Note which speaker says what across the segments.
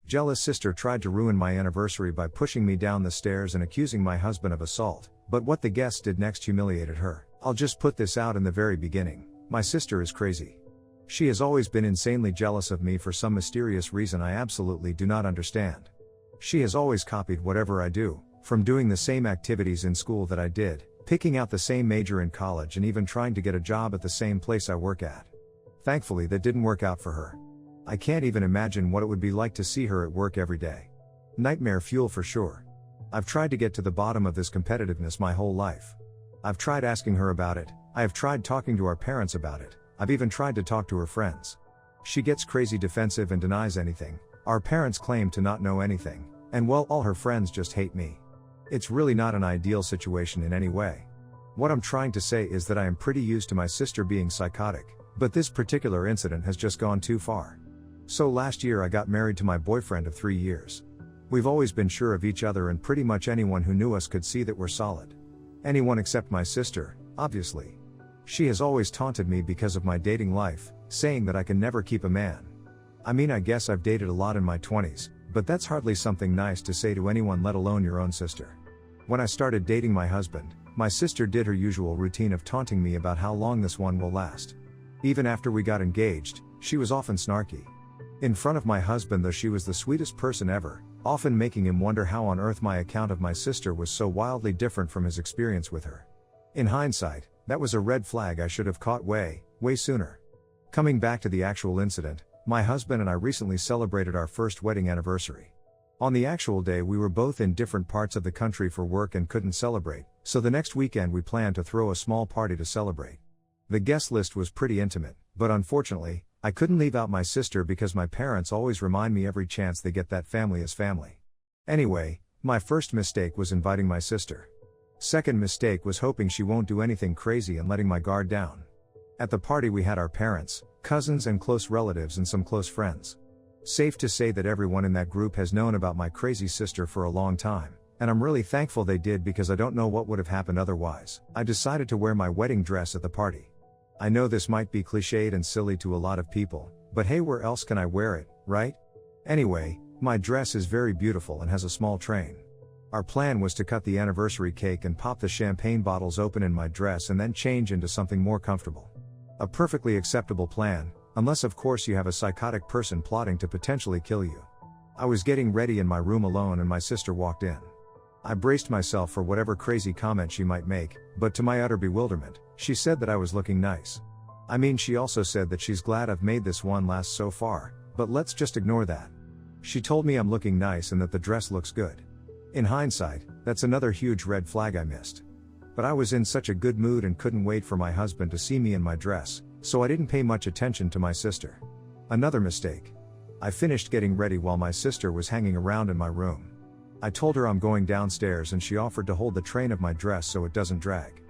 Speaker 1: Jealous sister tried to ruin my anniversary by pushing me down the stairs and accusing my husband of assault, but what the guests did next humiliated her. I'll just put this out in the very beginning. My sister is crazy. She has always been insanely jealous of me for some mysterious reason I absolutely do not understand. She has always copied whatever I do, from doing the same activities in school that I did, picking out the same major in college, and even trying to get a job at the same place I work at. Thankfully, that didn't work out for her. I can't even imagine what it would be like to see her at work every day. Nightmare fuel for sure. I've tried to get to the bottom of this competitiveness my whole life. I've tried asking her about it, I have tried talking to our parents about it, I've even tried to talk to her friends. She gets crazy defensive and denies anything. Our parents claim to not know anything, and well, all her friends just hate me. It's really not an ideal situation in any way. What I'm trying to say is that I am pretty used to my sister being psychotic, but this particular incident has just gone too far. So last year I got married to my boyfriend of 3 years. We've always been sure of each other, and pretty much anyone who knew us could see that we're solid. Anyone except my sister, obviously. She has always taunted me because of my dating life, saying that I can never keep a man. I mean, I guess I've dated a lot in my 20s, but that's hardly something nice to say to anyone, let alone your own sister. When I started dating my husband, my sister did her usual routine of taunting me about how long this one will last. Even after we got engaged, she was often snarky. In front of my husband though, she was the sweetest person ever, often making him wonder how on earth my account of my sister was so wildly different from his experience with her. In hindsight, that was a red flag I should have caught way sooner. Coming back to the actual incident, my husband and I recently celebrated our first wedding anniversary. On the actual day we were both in different parts of the country for work and couldn't celebrate, so the next weekend we planned to throw a small party to celebrate. The guest list was pretty intimate, but unfortunately, I couldn't leave out my sister because my parents always remind me every chance they get that family is family. Anyway, my first mistake was inviting my sister. Second mistake was hoping she won't do anything crazy and letting my guard down. At the party we had our parents, cousins and close relatives and some close friends. Safe to say that everyone in that group has known about my crazy sister for a long time, and I'm really thankful they did because I don't know what would have happened otherwise. I decided to wear my wedding dress at the party. I know this might be cliched and silly to a lot of people, but hey, where else can I wear it, right? Anyway, my dress is very beautiful and has a small train. Our plan was to cut the anniversary cake and pop the champagne bottles open in my dress and then change into something more comfortable. A perfectly acceptable plan, unless of course you have a psychotic person plotting to potentially kill you. I was getting ready in my room alone and my sister walked in. I braced myself for whatever crazy comment she might make, but to my utter bewilderment, she said that I was looking nice. I mean, she also said that she's glad I've made this one last so far, but let's just ignore that. She told me I'm looking nice and that the dress looks good. In hindsight, that's another huge red flag I missed. But I was in such a good mood and couldn't wait for my husband to see me in my dress, so I didn't pay much attention to my sister. Another mistake. I finished getting ready while my sister was hanging around in my room. I told her I'm going downstairs and she offered to hold the train of my dress so it doesn't drag.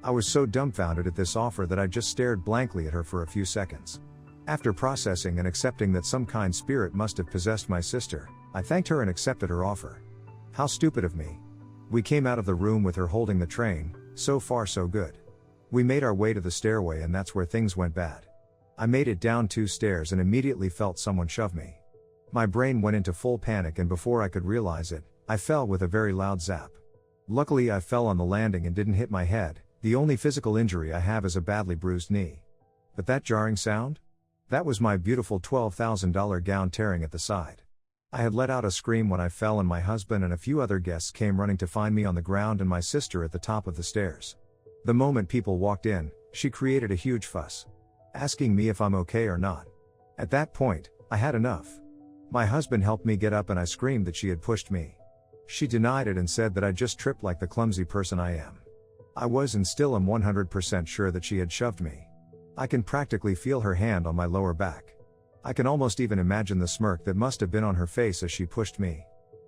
Speaker 1: I was so dumbfounded at this offer that I just stared blankly at her for a few seconds. After processing and accepting that some kind spirit must have possessed my sister, I thanked her and accepted her offer. How stupid of me. We came out of the room with her holding the train, so far so good. We made our way to the stairway and that's where things went bad. I made it down 2 stairs and immediately felt someone shove me. My brain went into full panic and before I could realize it, I fell with a very loud zap. Luckily I fell on the landing and didn't hit my head. The only physical injury I have is a badly bruised knee. But that jarring sound? That was my beautiful $12,000 gown tearing at the side. I had let out a scream when I fell and my husband and a few other guests came running to find me on the ground and my sister at the top of the stairs. The moment people walked in, she created a huge fuss, asking me if I'm okay or not. At that point, I had enough. My husband helped me get up and I screamed that she had pushed me. She denied it and said that I just tripped like the clumsy person I am. I was and still am 100% sure that she had shoved me. I can practically feel her hand on my lower back. I can almost even imagine the smirk that must have been on her face as she pushed me.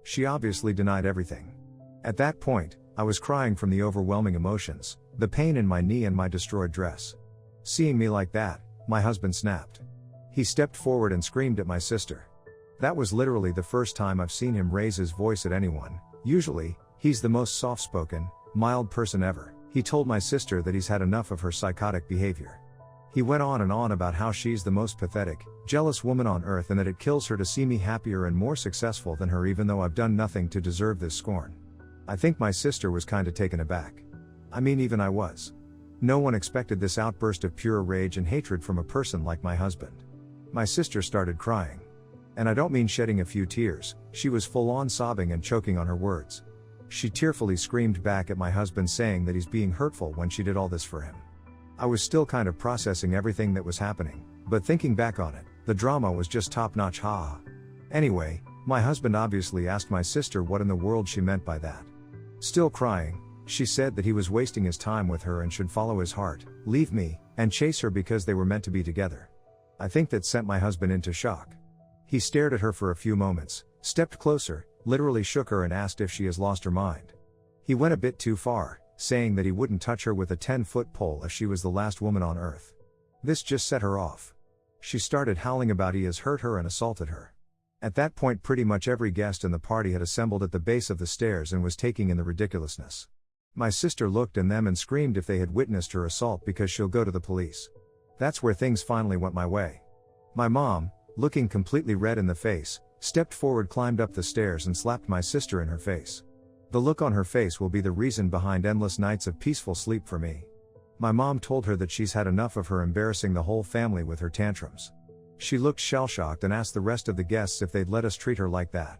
Speaker 1: She obviously denied everything. At that point, I was crying from the overwhelming emotions, the pain in my knee and my destroyed dress. Seeing me like that, my husband snapped. He stepped forward and screamed at my sister. That was literally the first time I've seen him raise his voice at anyone. Usually, he's the most soft-spoken, mild person ever. He told my sister that he's had enough of her psychotic behavior. He went on and on about how she's the most pathetic, jealous woman on earth and that it kills her to see me happier and more successful than her even though I've done nothing to deserve this scorn. I think my sister was kinda taken aback. I mean, even I was. No one expected this outburst of pure rage and hatred from a person like my husband. My sister started crying. And I don't mean shedding a few tears, she was full on sobbing and choking on her words. She tearfully screamed back at my husband saying that he's being hurtful when she did all this for him. I was still kind of processing everything that was happening, but thinking back on it, the drama was just top notch, haha. Anyway, my husband obviously asked my sister what in the world she meant by that. Still crying, she said that he was wasting his time with her and should follow his heart, leave me, and chase her because they were meant to be together. I think that sent my husband into shock. He stared at her for a few moments, stepped closer, literally shook her and asked if she has lost her mind. He went a bit too far, saying that he wouldn't touch her with a 10-foot pole if she was the last woman on earth. This just set her off. She started howling about he has hurt her and assaulted her. At that point pretty much every guest in the party had assembled at the base of the stairs and was taking in the ridiculousness. My sister looked at them and screamed if they had witnessed her assault because she'll go to the police. That's where things finally went my way. My mom, looking completely red in the face, stepped forward, climbed up the stairs and slapped my sister in her face. The look on her face will be the reason behind endless nights of peaceful sleep for me. My mom told her that she's had enough of her embarrassing the whole family with her tantrums. She looked shell-shocked and asked the rest of the guests if they'd let us treat her like that.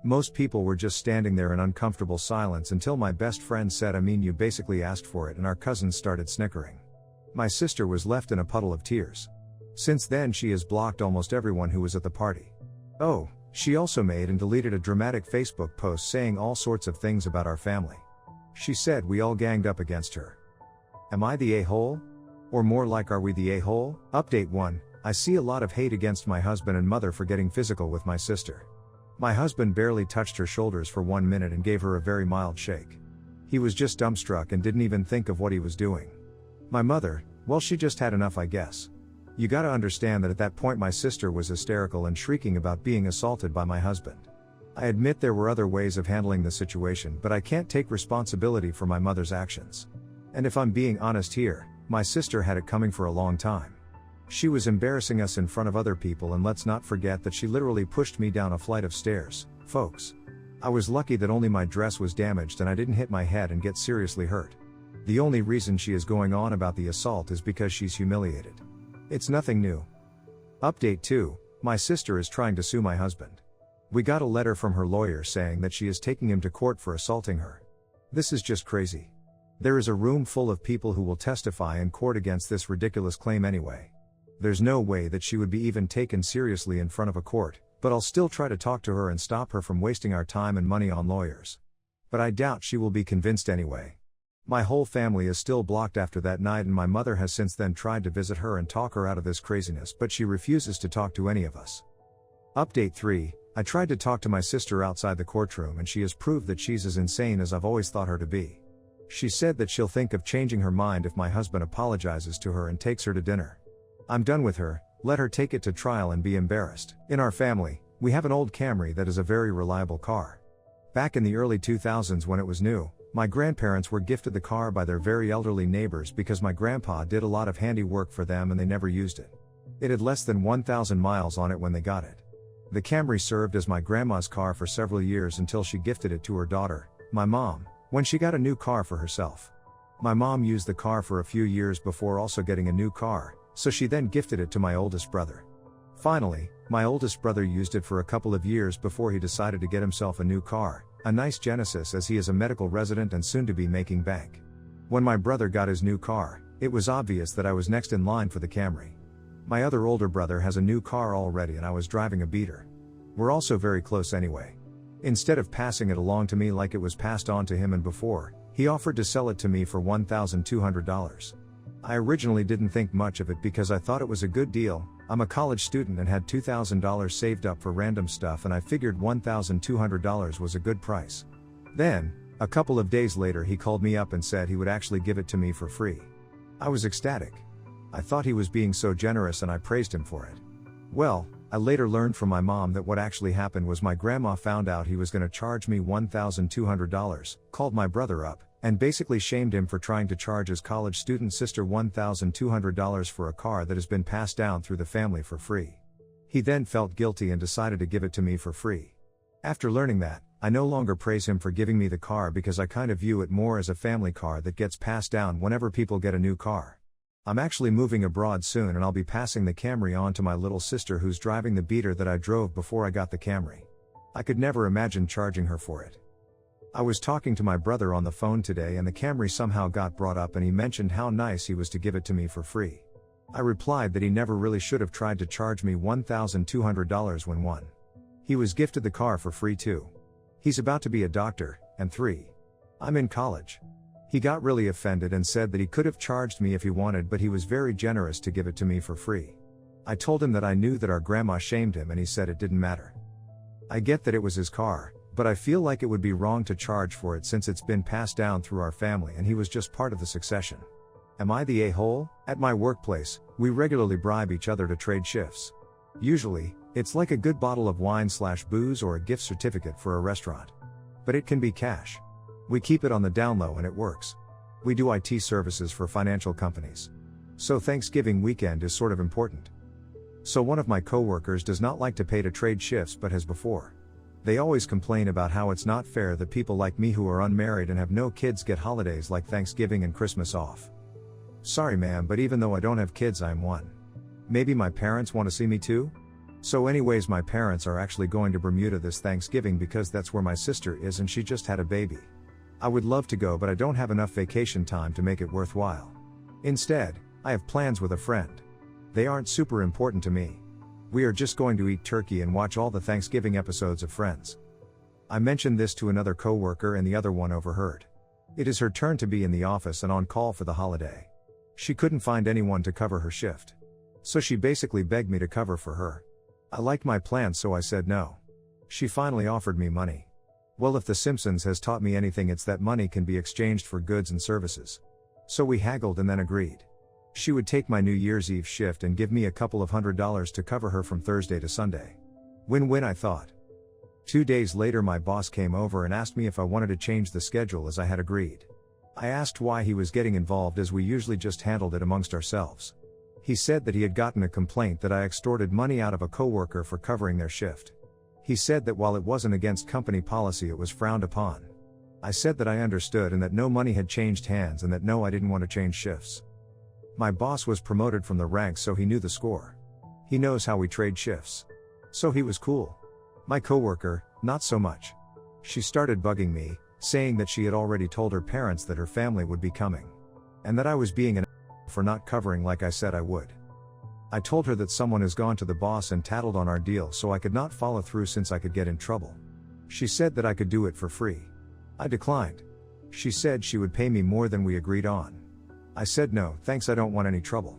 Speaker 1: Most people were just standing there in uncomfortable silence until my best friend said, "I mean, you basically asked for it," and our cousins started snickering. My sister was left in a puddle of tears. Since then she has blocked almost everyone who was at the party. Oh, she also made and deleted a dramatic Facebook post saying all sorts of things about our family. She said we all ganged up against her. Am I the a-hole? Or more like, are we the a-hole? Update 1. I see a lot of hate against my husband and mother for getting physical with my sister. My husband barely touched her shoulders for 1 minute and gave her a very mild shake. He was just dumbstruck and didn't even think of what he was doing. My mother, well, she just had enough, I guess. You gotta understand that at that point my sister was hysterical and shrieking about being assaulted by my husband. I admit there were other ways of handling the situation, but I can't take responsibility for my mother's actions. And if I'm being honest here, my sister had it coming for a long time. She was embarrassing us in front of other people, and let's not forget that she literally pushed me down a flight of stairs, folks. I was lucky that only my dress was damaged and I didn't hit my head and get seriously hurt. The only reason she is going on about the assault is because she's humiliated. It's nothing new. Update 2. My sister is trying to sue my husband. We got a letter from her lawyer saying that she is taking him to court for assaulting her. This is just crazy. There is a room full of people who will testify in court against this ridiculous claim anyway. There's no way that she would be even taken seriously in front of a court, but I'll still try to talk to her and stop her from wasting our time and money on lawyers. But I doubt she will be convinced anyway. My whole family is still blocked after that night, and my mother has since then tried to visit her and talk her out of this craziness, but she refuses to talk to any of us. Update 3. I tried to talk to my sister outside the courtroom and she has proved that she's as insane as I've always thought her to be. She said that she'll think of changing her mind if my husband apologizes to her and takes her to dinner. I'm done with her, let her take it to trial and be embarrassed. In our family, we have an old Camry that is a very reliable car. Back in the early 2000s when it was new, my grandparents were gifted the car by their very elderly neighbors because my grandpa did a lot of handy work for them and they never used it. It had less than 1,000 miles on it when they got it. The Camry served as my grandma's car for several years until she gifted it to her daughter, my mom, when she got a new car for herself. My mom used the car for a few years before also getting a new car, so she then gifted it to my oldest brother. Finally, my oldest brother used it for a couple of years before he decided to get himself a new car, a nice Genesis, as he is a medical resident and soon to be making bank. When my brother got his new car, it was obvious that I was next in line for the Camry. My other older brother has a new car already and I was driving a beater. We're also very close anyway. Instead of passing it along to me like it was passed on to him and before, he offered to sell it to me for $1,200. I originally didn't think much of it because I thought it was a good deal. I'm a college student and had $2,000 saved up for random stuff, and I figured $1,200 was a good price. Then, a couple of days later he called me up and said he would actually give it to me for free. I was ecstatic. I thought he was being so generous and I praised him for it. Well, I later learned from my mom that what actually happened was my grandma found out he was going to charge me $1,200, called my brother up, and basically shamed him for trying to charge his college student sister $1,200 for a car that has been passed down through the family for free. He then felt guilty and decided to give it to me for free. After learning that, I no longer praise him for giving me the car because I kind of view it more as a family car that gets passed down whenever people get a new car. I'm actually moving abroad soon and I'll be passing the Camry on to my little sister who's driving the beater that I drove before I got the Camry. I could never imagine charging her for it. I was talking to my brother on the phone today and the Camry somehow got brought up and he mentioned how nice he was to give it to me for free. I replied that he never really should have tried to charge me $1,200 when 1. He was gifted the car for free 2. He's about to be a doctor, and 3. I'm in college. He got really offended and said that he could have charged me if he wanted, but he was very generous to give it to me for free. I told him that I knew that our grandma shamed him and he said it didn't matter. I get that it was his car, but I feel like it would be wrong to charge for it since it's been passed down through our family and he was just part of the succession. Am I the a-hole? At my workplace, we regularly bribe each other to trade shifts. Usually, it's like a good bottle of wine/booze or a gift certificate for a restaurant. But it can be cash. We keep it on the down low and it works. We do IT services for financial companies. So Thanksgiving weekend is sort of important. So one of my coworkers does not like to pay to trade shifts but has before. They always complain about how it's not fair that people like me who are unmarried and have no kids get holidays like Thanksgiving and Christmas off. Sorry ma'am, but even though I don't have kids, I'm one. Maybe my parents want to see me too? So anyways, my parents are actually going to Bermuda this Thanksgiving because that's where my sister is and she just had a baby. I would love to go but I don't have enough vacation time to make it worthwhile. Instead, I have plans with a friend. They aren't super important to me. We are just going to eat turkey and watch all the Thanksgiving episodes of Friends. I mentioned this to another coworker and the other one overheard. It is her turn to be in the office and on call for the holiday. She couldn't find anyone to cover her shift. So she basically begged me to cover for her. I liked my plan so I said no. She finally offered me money. Well, if The Simpsons has taught me anything, it's that money can be exchanged for goods and services. So we haggled and then agreed. She would take my New Year's Eve shift and give me a couple of $100 to cover her from Thursday to Sunday. Win-win, I thought. 2 days later my boss came over and asked me if I wanted to change the schedule as I had agreed. I asked why he was getting involved as we usually just handled it amongst ourselves. He said that he had gotten a complaint that I extorted money out of a coworker for covering their shift. He said that while it wasn't against company policy, it was frowned upon. I said that I understood and that no money had changed hands and that no, I didn't want to change shifts. My boss was promoted from the ranks, so he knew the score. He knows how we trade shifts. So he was cool. My coworker, not so much. She started bugging me, saying that she had already told her parents that her family would be coming. And that I was being an for not covering like I said I would. I told her that someone has gone to the boss and tattled on our deal, so I could not follow through since I could get in trouble. She said that I could do it for free. I declined. She said she would pay me more than we agreed on. I said no, thanks, I don't want any trouble.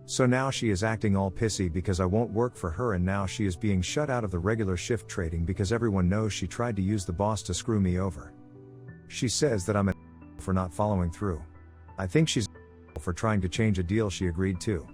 Speaker 1: So now she is acting all pissy because I won't work for her, and now she is being shut out of the regular shift trading because everyone knows she tried to use the boss to screw me over. She says that I'm an for not following through. I think she's for trying to change a deal she agreed to.